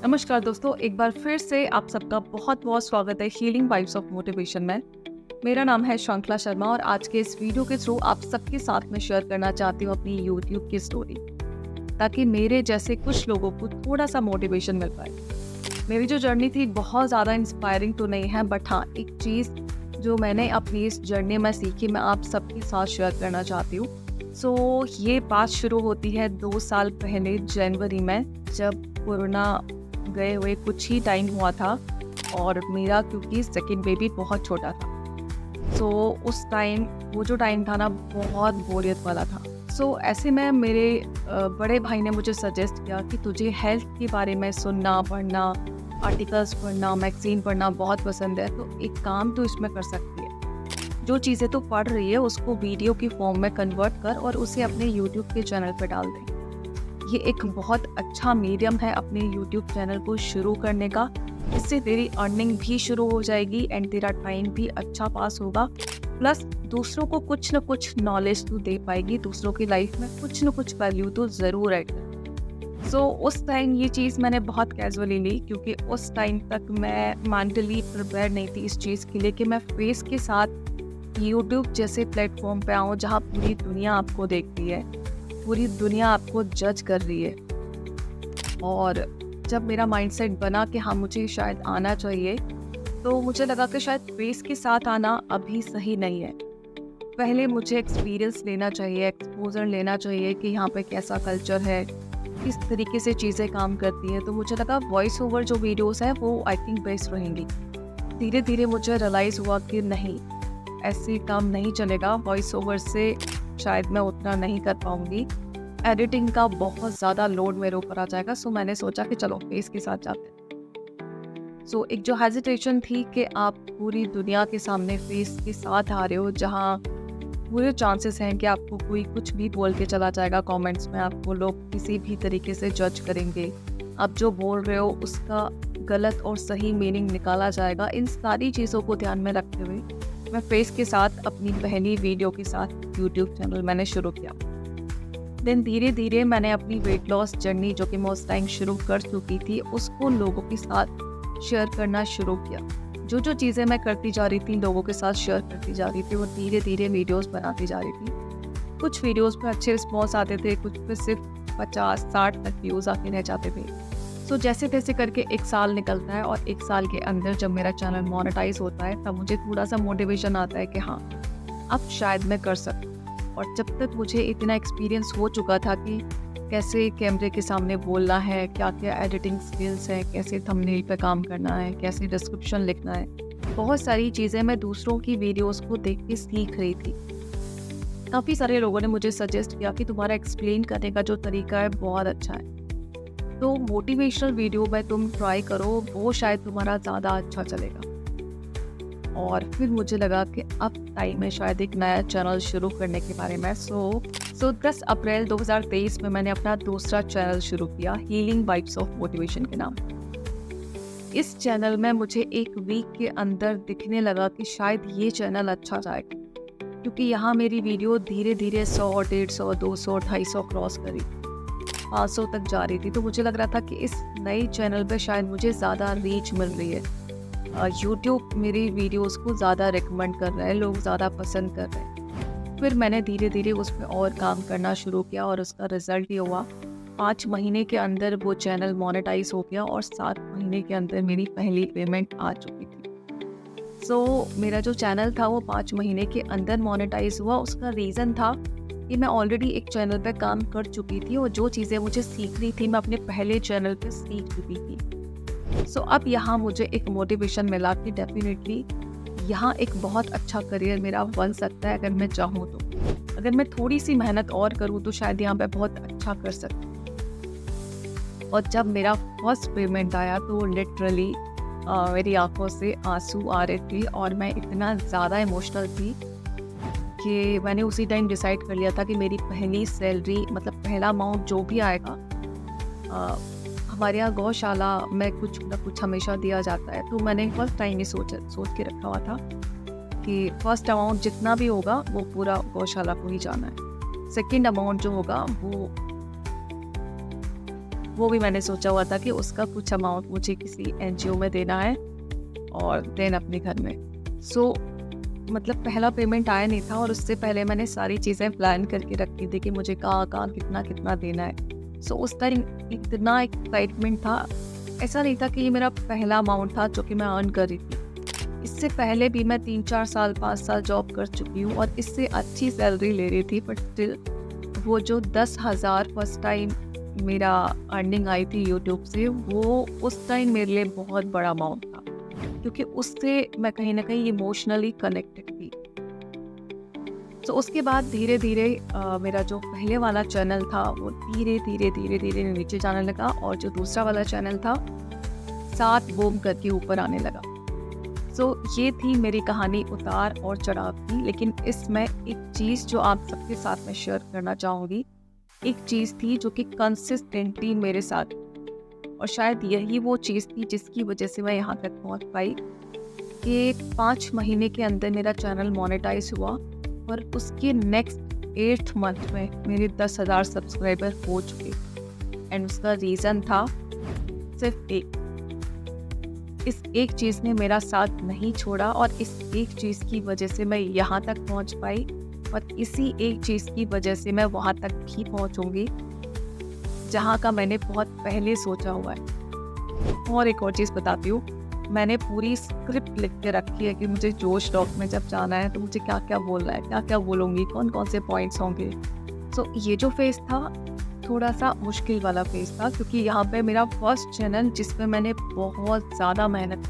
नमस्कार दोस्तों, एक बार फिर से आप सबका बहुत बहुत स्वागत है हीलिंग वाइब्स ऑफ मोटिवेशन में। मेरा नाम है श्रृंखला शर्मा और आज के इस वीडियो के थ्रू आप सबके साथ में शेयर करना चाहती हूँ अपनी यूट्यूब की स्टोरी, ताकि मेरे जैसे कुछ लोगों को थोड़ा सा मोटिवेशन मिल पाए। मेरी जो जर्नी थी बहुत ज़्यादा इंस्पायरिंग तो नहीं है, बट हाँ, एक चीज़ जो मैंने अपनी इस जर्नी में सीखी मैं आप सबके साथ शेयर करना चाहती हूँ। ये बात शुरू होती है 2 साल पहले जनवरी में, जब कोरोना गए हुए कुछ ही टाइम हुआ था और मेरा क्योंकि सेकंड बेबी बहुत छोटा था। उस टाइम वो जो टाइम था ना, बहुत बोरियत वाला था। ऐसे में मेरे बड़े भाई ने मुझे सजेस्ट किया कि तुझे हेल्थ के बारे में सुनना, पढ़ना, आर्टिकल्स पढ़ना, मैगजीन पढ़ना बहुत पसंद है, तो एक काम तो इसमें कर सकती है। जो चीज़ें तो पढ़ रही है उसको वीडियो की फॉर्म में कन्वर्ट कर और उसे अपने यूट्यूब के चैनल पर डाल दे। ये एक बहुत अच्छा मीडियम है अपने यूट्यूब चैनल को शुरू करने का। इससे तेरी अर्निंग भी शुरू हो जाएगी एंड तेरा टाइम भी अच्छा पास होगा, प्लस दूसरों को कुछ न कुछ नॉलेज तू दे पाएगी, दूसरों की लाइफ में कुछ न कुछ वैल्यू तो ज़रूर ऐड कर। उस टाइम ये चीज़ मैंने बहुत कैजुअली ली, क्योंकि उस टाइम तक मैं मेंटली प्रिपेयर नहीं थी इस चीज़ के लिए कि मैं फेस के साथ यूट्यूब जैसे प्लेटफॉर्म पे आऊँ जहाँ पूरी दुनिया आपको देखती है, पूरी दुनिया आपको जज कर रही है। और जब मेरा माइंडसेट बना कि हाँ मुझे शायद आना चाहिए, तो मुझे लगा कि शायद फेस के साथ आना अभी सही नहीं है। पहले मुझे एक्सपीरियंस लेना चाहिए, एक्सपोजर लेना चाहिए कि यहाँ पे कैसा कल्चर है, किस तरीके से चीज़ें काम करती हैं। तो मुझे लगा वॉइस ओवर जो वीडियोस हैं वो आई थिंक बेस्ट रहेंगी। धीरे धीरे मुझे रियलाइज़ हुआ कि नहीं, ऐसे काम नहीं चलेगा, वॉइस ओवर से शायद मैं उतना नहीं कर पाऊँगी, एडिटिंग का बहुत ज़्यादा लोड मेरे ऊपर आ जाएगा। मैंने सोचा कि चलो फेस के साथ जाते हैं। एक जो हेजिटेशन थी कि आप पूरी दुनिया के सामने फेस के साथ आ रहे हो, जहाँ पूरे चांसेस हैं कि आपको कोई कुछ भी बोल के चला जाएगा कमेंट्स में, आपको लोग किसी भी तरीके से जज करेंगे, आप जो बोल रहे हो उसका गलत और सही मीनिंग निकाला जाएगा। इन सारी चीज़ों को ध्यान में रखते हुए मैं फेस के साथ अपनी पहली वीडियो के साथ यूट्यूब चैनल मैंने शुरू किया। देन धीरे धीरे मैंने अपनी वेट लॉस जर्नी जो कि मैं उस टाइम शुरू कर चुकी थी, उसको लोगों के साथ शेयर करना शुरू किया। जो चीज़ें मैं करती जा रही थी लोगों के साथ शेयर करती जा रही थी और धीरे धीरे वीडियोस बनाती जा रही थी। कुछ वीडियोस पे अच्छे रिस्पॉन्स आते थे, कुछ पे सिर्फ 50-60 तक व्यूज़ आके रह जाते थे। जैसे तैसे करके 1 साल निकलता है और 1 साल के अंदर जब मेरा चैनल मोनेटाइज होता है, तब मुझे थोड़ा सा मोटिवेशन आता है कि हाँ, अब शायद मैं कर सकूँ। और जब तक मुझे इतना एक्सपीरियंस हो चुका था कि कैसे कैमरे के सामने बोलना है, क्या क्या एडिटिंग स्किल्स हैं, कैसे थंबनेल पे काम करना है, कैसे डिस्क्रिप्शन लिखना है, बहुत सारी चीज़ें मैं दूसरों की वीडियोस को देख के सीख रही थी। काफ़ी सारे लोगों ने मुझे सजेस्ट किया कि तुम्हारा एक्सप्लेन करने का जो तरीका है बहुत अच्छा है, तो मोटिवेशनल वीडियो में तुम ट्राई करो, वो शायद तुम्हारा ज़्यादा अच्छा चलेगा। और फिर मुझे लगा कि अब टाइम है शायद एक नया चैनल शुरू करने के बारे में। 10 अप्रैल 2023 में मैंने अपना दूसरा चैनल शुरू किया, हीलिंग वाइब्स ऑफ मोटिवेशन के नाम। इस चैनल में मुझे 1 वीक के अंदर दिखने लगा कि शायद ये चैनल अच्छा जाएगा, क्योंकि यहाँ मेरी वीडियो धीरे धीरे 100, 150, 200, 250 क्रॉस करी, 500 तक जा रही थी। तो मुझे लग रहा था कि इस नए चैनल पे शायद मुझे ज़्यादा रीच मिल रही है, यूट्यूब मेरी वीडियोस को ज़्यादा रिकमेंड कर रहा है, लोग ज़्यादा पसंद कर रहे हैं। फिर मैंने धीरे धीरे उस पर और काम करना शुरू किया और उसका रिज़ल्ट ये हुआ, 5 महीने के अंदर वो चैनल मोनेटाइज हो गया और 7 महीने के अंदर मेरी पहली पेमेंट आ चुकी थी। मेरा जो चैनल था वो 5 महीने के अंदर मोनेटाइज हुआ। उसका रीज़न था कि मैं ऑलरेडी एक चैनल पे काम कर चुकी थी और जो चीज़ें मुझे सीखनी थी मैं अपने पहले चैनल पे सीख चुकी थी। अब यहाँ मुझे एक मोटिवेशन मिला कि डेफिनेटली यहाँ एक बहुत अच्छा करियर मेरा बन सकता है अगर मैं चाहूँ तो। अगर मैं थोड़ी सी मेहनत और करूँ तो शायद यहाँ पे बहुत अच्छा कर सकती हूँ। और जब मेरा फर्स्ट पेमेंट आया तो लिटरली मेरी आंखों से आंसू आ रहे थे और मैं इतना ज़्यादा इमोशनल थी कि मैंने उसी टाइम डिसाइड कर लिया था कि मेरी पहली सैलरी, मतलब पहला अमाउंट जो भी आएगा, हमारे यहाँ गौशाला में कुछ न कुछ हमेशा दिया जाता है, तो मैंने फर्स्ट टाइम ही सोच के रखा हुआ था कि फर्स्ट अमाउंट जितना भी होगा वो पूरा गौशाला को ही जाना है। सेकंड अमाउंट जो होगा वो वो भी मैंने सोचा हुआ था कि उसका कुछ अमाउंट मुझे किसी एनजीओ में देना है और देन अपने घर में। सो मतलब पहला पेमेंट आया नहीं था और उससे पहले मैंने सारी चीज़ें प्लान करके रखी थी कि मुझे कहाँ कहाँ कितना कितना देना है। सो उस टाइम इतना एक्साइटमेंट था, ऐसा नहीं था कि ये मेरा पहला अमाउंट था जो कि मैं अर्न कर रही थी। इससे पहले भी मैं 3-4 साल 5 साल जॉब कर चुकी हूँ और इससे अच्छी सैलरी ले रही थी, बट स्टिल वो जो 10,000 फर्स्ट टाइम मेरा अर्निंग आई थी यूट्यूब से, वो उस टाइम मेरे लिए बहुत बड़ा अमाउंट था, क्योंकि उससे मैं कहीं ना कहीं इमोशनली कनेक्टेड थी। तो उसके बाद धीरे धीरे मेरा जो पहले वाला चैनल था वो धीरे धीरे धीरे धीरे नीचे जाने लगा और जो दूसरा वाला चैनल था साथ बूम करके ऊपर आने लगा। सो ये थी मेरी कहानी उतार और चढ़ाव की। लेकिन इसमें एक चीज़ जो आप सबके साथ में शेयर करना चाहूँगी, एक चीज़ थी जो कि कंसिस्टेंटली मेरे साथ, और शायद यही वो चीज़ थी जिसकी वजह से मैं यहाँ तक पहुँच पाई कि 5 महीने के अंदर मेरा चैनल मोनेटाइज हुआ और उसके नेक्स्ट 8th मंथ में मेरे 10,000 सब्सक्राइबर हो चुके। एंड उसका रीज़न था सिर्फ एक, इस एक चीज़ ने मेरा साथ नहीं छोड़ा और इस एक चीज़ की वजह से मैं यहाँ तक पहुँच पाई और इसी एक चीज़ की वजह से मैं वहाँ तक भी पहुँचूँगी जहाँ का मैंने बहुत पहले सोचा हुआ है। और एक और चीज़ बताती हूँ, मैंने पूरी स्क्रिप्ट लिख के रखी है कि मुझे जोश टॉक में जब जाना है तो मुझे क्या क्या बोलना है, क्या क्या बोलूँगी, कौन कौन से पॉइंट्स होंगे। सो ये जो फेज़ था थोड़ा सा मुश्किल वाला फेज़ था, क्योंकि यहाँ पे मेरा फर्स्ट चैनल जिसमें मैंने बहुत ज़्यादा मेहनत,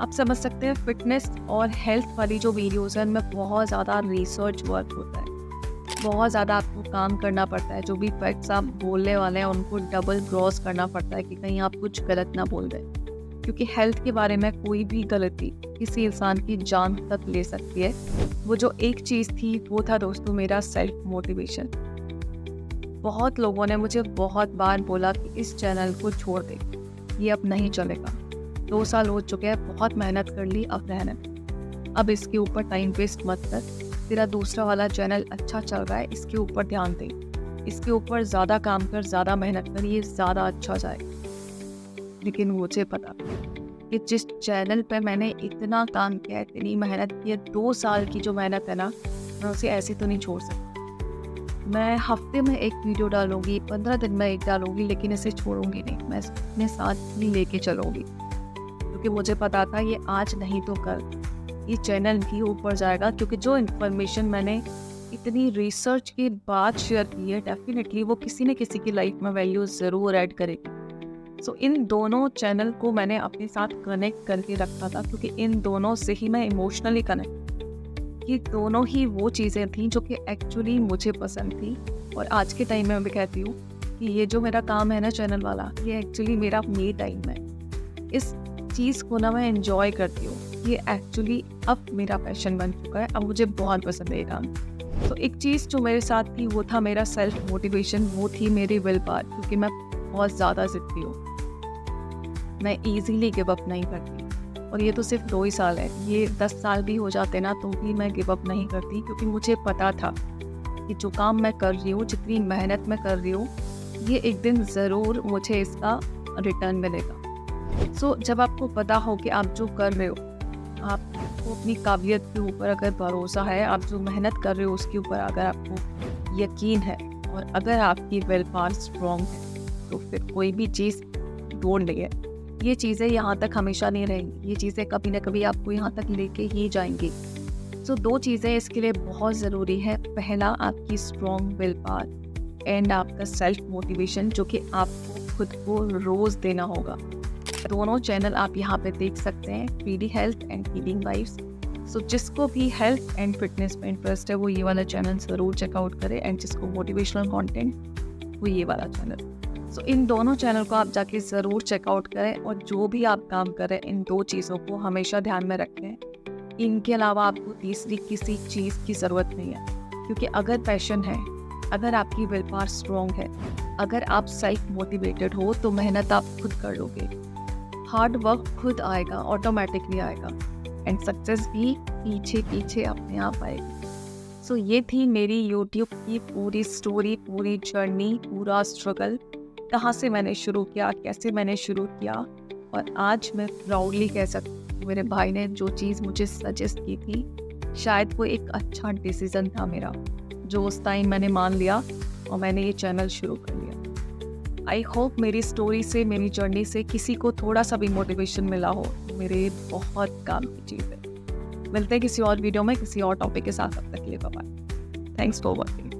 आप समझ सकते हैं फिटनेस और हेल्थ वाली जो वीडियोज़ हैं उनमें बहुत ज़्यादा रिसर्च वर्क होता है, बहुत ज़्यादा आपको काम करना पड़ता है। जो भी फैक्ट्स आप बोलने वाले हैं उनको डबल क्रॉस करना पड़ता है कि कहीं आप कुछ गलत ना बोल दें, क्योंकि हेल्थ के बारे में कोई भी गलती किसी इंसान की जान तक ले सकती है। वो जो एक चीज़ थी वो था दोस्तों मेरा सेल्फ मोटिवेशन। बहुत लोगों ने मुझे बहुत बार बोला कि इस चैनल को छोड़ दे, ये अब नहीं चलेगा, 2 साल हो चुके हैं, बहुत मेहनत कर ली, अब रहने दे, अब इसके ऊपर टाइम वेस्ट मत कर, तेरा दूसरा वाला चैनल अच्छा चल रहा है, इसके ऊपर ध्यान दे, इसके ऊपर ज़्यादा काम कर, ज़्यादा मेहनत कर, ये ज़्यादा अच्छा जाएगा। लेकिन मुझे पता कि जिस चैनल पे मैंने इतना काम किया, इतनी मेहनत की है, 2 साल की जो मेहनत है ना, मैं उसे ऐसे तो नहीं छोड़ सकती। मैं हफ्ते में एक वीडियो डालूंगी, 15 दिन में एक डालूंगी, लेकिन इसे छोड़ूंगी नहीं, मैं अपने साथ ही लेके चलूंगी, क्योंकि मुझे पता था ये आज नहीं तो कल ये चैनल भी ऊपर जाएगा। क्योंकि जो इन्फॉर्मेशन मैंने इतनी रिसर्च के बाद शेयर की है, डेफिनेटली वो किसी न किसी की लाइफ में वैल्यू ज़रूर ऐड करेगी। सो इन दोनों चैनल को मैंने अपने साथ कनेक्ट करके रखा था, क्योंकि इन दोनों से ही मैं इमोशनली कनेक्ट, ये दोनों ही वो चीज़ें थी जो कि एक्चुअली मुझे पसंद थी। और आज के टाइम में मैं भी कहती हूँ कि ये जो मेरा काम है ना चैनल वाला, ये एक्चुअली मेरा मी टाइम है। इस चीज़ को ना मैं एंजॉय करती हूँ, ये एक्चुअली अब मेरा पैशन बन चुका है, अब मुझे बहुत पसंद है ये काम। तो एक चीज़ जो मेरे साथ थी वो था मेरा सेल्फ मोटिवेशन, वो थी मेरी विल पावर, क्योंकि मैं बहुत ज़्यादा ज़िद्दी हूँ, मैं ईजीली गिव अप नहीं करती। और ये तो सिर्फ 2 ही साल है, ये 10 साल भी हो जाते ना तो भी मैं गिव अप नहीं करती, क्योंकि मुझे पता था कि जो काम मैं कर रही हूँ, जितनी मेहनत मैं कर रही हूँ, ये एक दिन ज़रूर मुझे इसका रिटर्न मिलेगा। सो जब आपको पता हो कि आप जो कर रहे हो, आपको अपनी काबिलियत के ऊपर अगर भरोसा है, आप जो मेहनत कर रहे हो उसके ऊपर अगर आपको यकीन है और अगर आपकी विल पावर स्ट्रॉन्ग है, तो फिर कोई भी चीज़ तोड़ नहीं है। ये चीज़ें यहाँ तक हमेशा नहीं रहेंगी, ये चीज़ें कभी ना कभी आपको यहाँ तक लेके ही जाएंगी। सो 2 चीज़ें इसके लिए बहुत ज़रूरी है, पहला आपकी स्ट्रॉन्ग विल पावर एंड आपका सेल्फ मोटिवेशन, जो कि आपको खुद को रोज़ देना होगा। दोनों चैनल आप यहाँ पे देख सकते हैं, PD health and healing vibes. So जिसको भी हेल्थ एंड फिटनेस में इंटरेस्ट है वो ये वाला चैनल ज़रूर चेकआउट करें, एंड जिसको मोटिवेशनल कंटेंट वो ये वाला चैनल। सो इन दोनों चैनल को आप जाके ज़रूर चेकआउट करें, और जो भी आप काम करें इन 2 चीज़ों को हमेशा ध्यान में रखें। इनके अलावा आपको तीसरी किसी चीज़ की ज़रूरत नहीं है, क्योंकि अगर पैशन है, अगर आपकी विल पावर स्ट्रॉन्ग है, अगर आप सेल्फ मोटिवेटेड हो, तो मेहनत आप खुद कर लोगे, हार्ड वर्क खुद आएगा, ऑटोमेटिकली आएगा, एंड सक्सेस भी पीछे पीछे अपने आप आएगी। सो ये थी मेरी यूट्यूब की पूरी स्टोरी, पूरी जर्नी, पूरा स्ट्रगल। कहाँ से मैंने शुरू किया, कैसे मैंने शुरू किया, और आज मैं प्राउडली कह सकती हूँ मेरे भाई ने जो चीज़ मुझे सजेस्ट की थी, शायद वो एक अच्छा डिसीज़न था मेरा, जो उस टाइम मैंने मान लिया और मैंने ये चैनल शुरू कर लिया। आई होप मेरी स्टोरी से, मेरी जर्नी से किसी को थोड़ा सा भी मोटिवेशन मिला हो। मेरे बहुत काम की चीज़ है। मिलते हैं किसी और वीडियो में किसी और टॉपिक के साथ। तब तक के लिए bye bye. Thanks for watching.